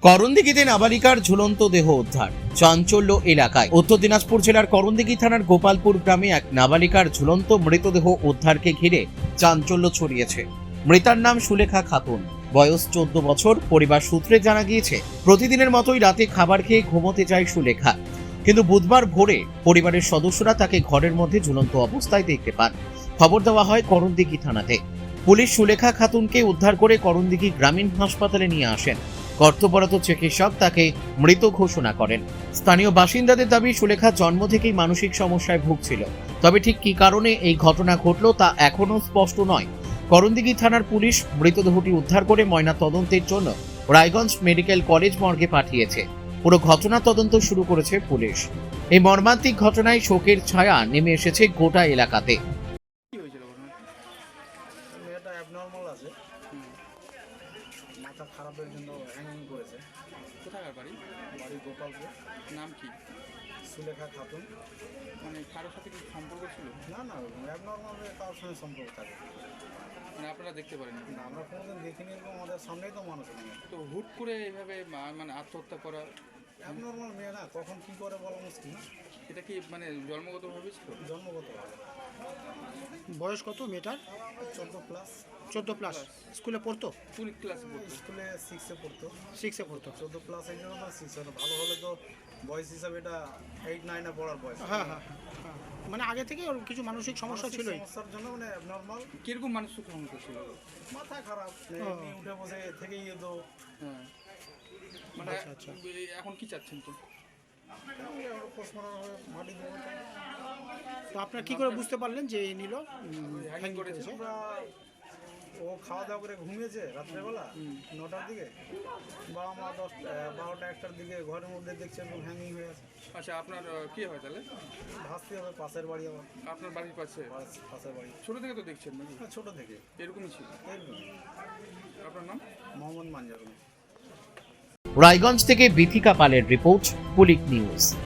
করণদিঘিতে নাবালিকার ঝুলন্ত দেহ উদ্ধার, চাঞ্চল্য এলাকায়। উত্তর দিনাজপুর জেলার করণদিঘি থানার গোপালপুর গ্রামে এক নাবালিকার ঝুলন্ত মৃতদেহ উদ্ধারকে ঘিরে চাঞ্চল্য ছড়িয়েছে। মৃতার নাম সুলেখা খাতুন, বয়স 14 বছর। পরিবার সূত্রে জানা গিয়েছে, প্রতিদিনের মতোই রাতে খাবার খেয়ে ঘুমোতে যায় সুলেখা, কিন্তু বুধবার ভোরে পরিবারের সদস্যরা তাকে ঘরের মধ্যে ঝুলন্ত অবস্থায় দেখতে পান। খবর দেওয়া হয় করণদিঘি থানাতে। পুলিশ সুলেখা খাতুনকে উদ্ধার করে করণদিঘি গ্রামীণ হাসপাতালে নিয়ে আসেন। কর্তব্যরত চিকিৎসক তাকে মৃত ঘোষণা করেন। স্থানীয় বাসিন্দাদের দাবি, সুলেখা জন্ম থেকেই মানসিক সমস্যায় ভুগছিল। তবে ঠিক কী কারণে এই ঘটনা ঘটল তা এখনো স্পষ্ট নয়। করণদিঘি থানার পুলিশ মৃতদেহটি উদ্ধার করে ময়না তদন্তের জন্য রায়গঞ্জ মেডিকেল কলেজ মর্গে পাঠিয়েছে। পুরো ঘটনা তদন্ত শুরু করেছে পুলিশ। এই মর্মান্তিক ঘটনায় শোকের ছায়া নেমে এসেছে গোটা এলাকাতে। কি হয়েছিল ঘটনা? মেয়েটা অ্যাবনর্মাল আছে, মাথা খারাপের জন্য হ্যাঙ্গিং করেছে। কোথাকার বাড়ি? বাড়ি গোপালপুর। নাম কি? সুলেখা খাতুন। মানে কারোর সাথে কি সম্পর্ক ছিল? না না, অ্যাবনর্মাল কারোর সঙ্গে সম্পর্ক থাকে মানে আপনারা দেখতে পারেন না, আমরা কোনোদিন দেখিনি। এরকম আমাদের সামনেই তো মানুষ নেই। তো হুট করে এইভাবে মানে আত্মহত্যা করা, অ্যাবনর্মাল মেয়ে না, কখন কী করে বলা মুশকিল। এটা কি মানে জন্মগতভাবে ছিল? জন্মগতভাবে। বয়স কত মেয়েটার? 14+। 14+। স্কুলে পড়তো? কোন ক্লাসে পড়তো? স্কুলে 6-এ পড়তো। 6-এ পড়তো। 14+ এই জন্য না, 6 হলো ভালো হলে তো বয়স হিসাবে এটা 8-9-এ পড়ার বয়স। হ্যাঁ হ্যাঁ হ্যাঁ, মানে আগে থেকে ওর কিছু মানসিক সমস্যা মানসিক ছিলই। সমস্যার জন্য মানে অ্যাবনর্মাল। কিরকম মানসিক সমস্যা ছিল? মাথা খারাপ, এমনি উঠে বসে থেকেই তো হ্যাঁ, মানে আচ্ছা, আচ্ছা। এখন কি চাচ্ছেন তো? পোস্টমর্টম হয়ে মাটি দেবো। তো আপনারা কি করে বুঝতে পারলেন যে এই নিল হ্যাঙ্গিং করেছে? আমরা ও খাওয়া দাওয়া করে ঘুমিয়েছে রাত্রেবেলা 9টার দিকে, বাবা মা 12টা-1টার দিকে ঘরের মধ্যে দেখছে একদম হ্যাঙ্গিং হয়ে আছে। আচ্ছা, আপনার কি হয় তাহলে? ভাসতে হবে, পাশের বাড়ি আমার, আপনার বাড়ির পাশে? পাশের বাড়ি। ছোট থেকে তো দেখছেন নাকি? হ্যাঁ, ছোটো থেকে এরকমই ছিল। এরকম। আপনার নাম? মোহাম্মদ মানজারুল। রায়গঞ্জ থেকে বিথিকা পালের রিপোর্ট, পুলিশ নিউজ।